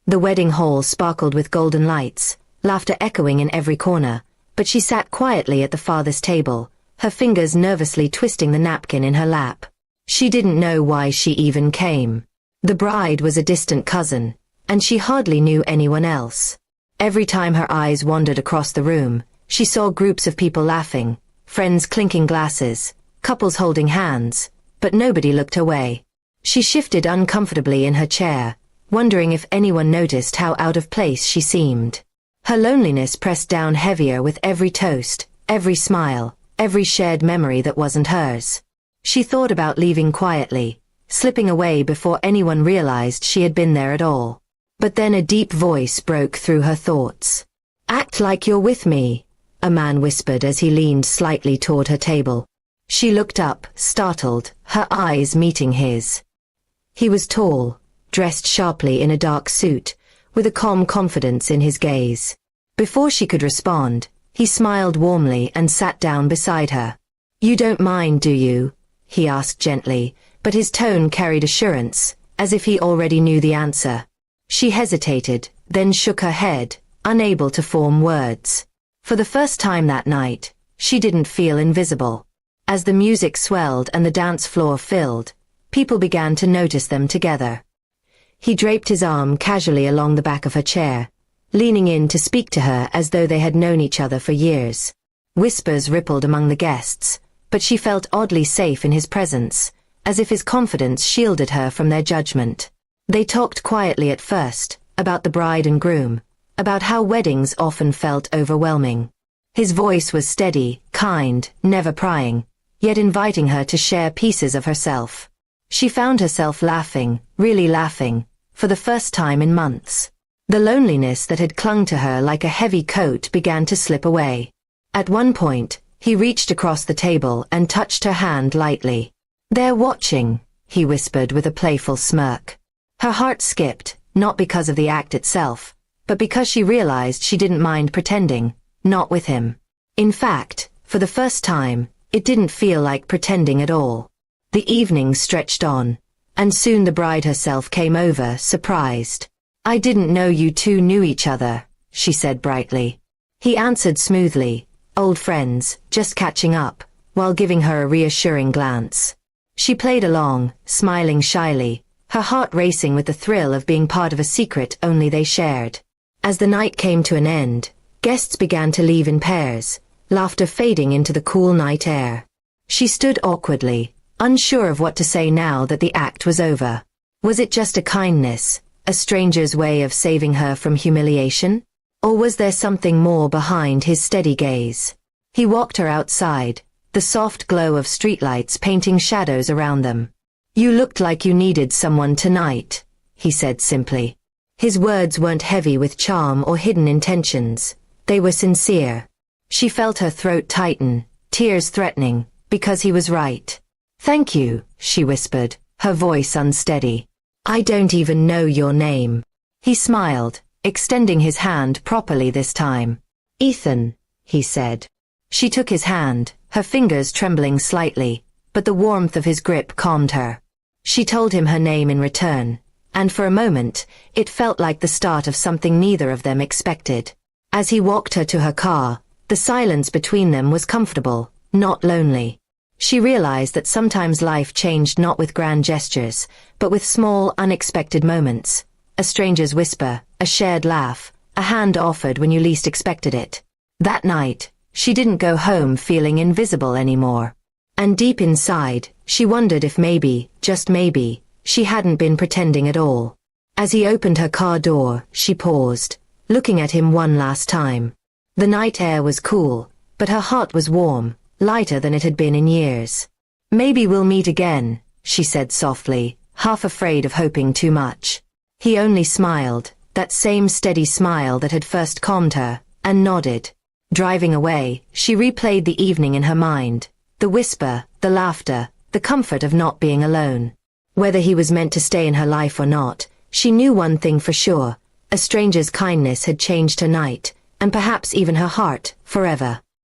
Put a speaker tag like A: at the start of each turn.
A: The wedding hall sparkled with golden lights, laughter echoing in every corner, but she sat quietly at the farthest table, her fingers nervously twisting the napkin in her lap. She didn't know why she even came. The bride was a distant cousin, and she hardly knew anyone else. Every time her eyes wandered across the room, she saw groups of people laughing, friends clinking glasses, couples holding hands, but nobody looked her way. She shifted uncomfortably in her chair, wondering if anyone noticed how out of place she seemed. Her loneliness pressed down heavier with every toast, every smile, every shared memory that wasn't hers. She thought about leaving quietly, slipping away before anyone realized she had been there at all. But then a deep voice broke through her thoughts. "Act like you're with me," a man whispered as he leaned slightly toward her table. She looked up, startled, her eyes meeting his. He was tall, dressed sharply in a dark suit, with a calm confidence in his gaze. Before she could respond, he smiled warmly and sat down beside her. "You don't mind, do you?" he asked gently, but his tone carried assurance, as if he already knew the answer. She hesitated, then shook her head, unable to form words. For the first time that night, she didn't feel invisible. As the music swelled and the dance floor filled, people began to notice them together. He draped his arm casually along the back of her chair, leaning in to speak to her as though they had known each other for years. Whispers rippled among the guests, but she felt oddly safe in his presence, as if his confidence shielded her from their judgment. They talked quietly at first, about the bride and groom, about how weddings often felt overwhelming. His voice was steady, kind, never prying, yet inviting her to share pieces of herself. She found herself laughing, really laughing, for the first time in months. The loneliness that had clung to her like a heavy coat began to slip away. At one point, he reached across the table and touched her hand lightly. "They're watching," he whispered with a playful smirk. Her heart skipped, not because of the act itself, but because she realized she didn't mind pretending, not with him. In fact, for the first time, it didn't feel like pretending at all. The evening stretched on, and soon the bride herself came over, surprised. "I didn't know you two knew each other," she said brightly. He answered smoothly, "Old friends, just catching up," while giving her a reassuring glance. She played along, smiling shyly, her heart racing with the thrill of being part of a secret only they shared. As the night came to an end, guests began to leave in pairs, laughter fading into the cool night air. She stood awkwardly, unsure of what to say now that the act was over. Was it just a kindness, a stranger's way of saving her from humiliation? Or was there something more behind his steady gaze? He walked her outside, the soft glow of streetlights painting shadows around them. "You looked like you needed someone tonight," he said simply. His words weren't heavy with charm or hidden intentions. They were sincere. She felt her throat tighten, tears threatening, because he was right. "Thank you," she whispered, her voice unsteady. "I don't even know your name." He smiled, extending his hand properly this time. "Ethan," he said. She took his hand, her fingers trembling slightly, but the warmth of his grip calmed her. She told him her name in return, and for a moment, it felt like the start of something neither of them expected. As he walked her to her car, the silence between them was comfortable, not lonely. She realized that sometimes life changed not with grand gestures, but with small, unexpected moments. A stranger's whisper, a shared laugh, a hand offered when you least expected it. That night, she didn't go home feeling invisible anymore. And deep inside, she wondered if maybe, just maybe, she hadn't been pretending at all. As he opened her car door, she paused, looking at him one last time. The night air was cool, but her heart was warm, lighter than it had been in years. "Maybe we'll meet again," she said softly, half afraid of hoping too much. He only smiled, that same steady smile that had first calmed her, and nodded. Driving away, she replayed the evening in her mind, the whisper, the laughter, the comfort of not being alone. Whether he was meant to stay in her life or not, she knew one thing for sure: a stranger's kindness had changed her night, and perhaps even her heart, forever.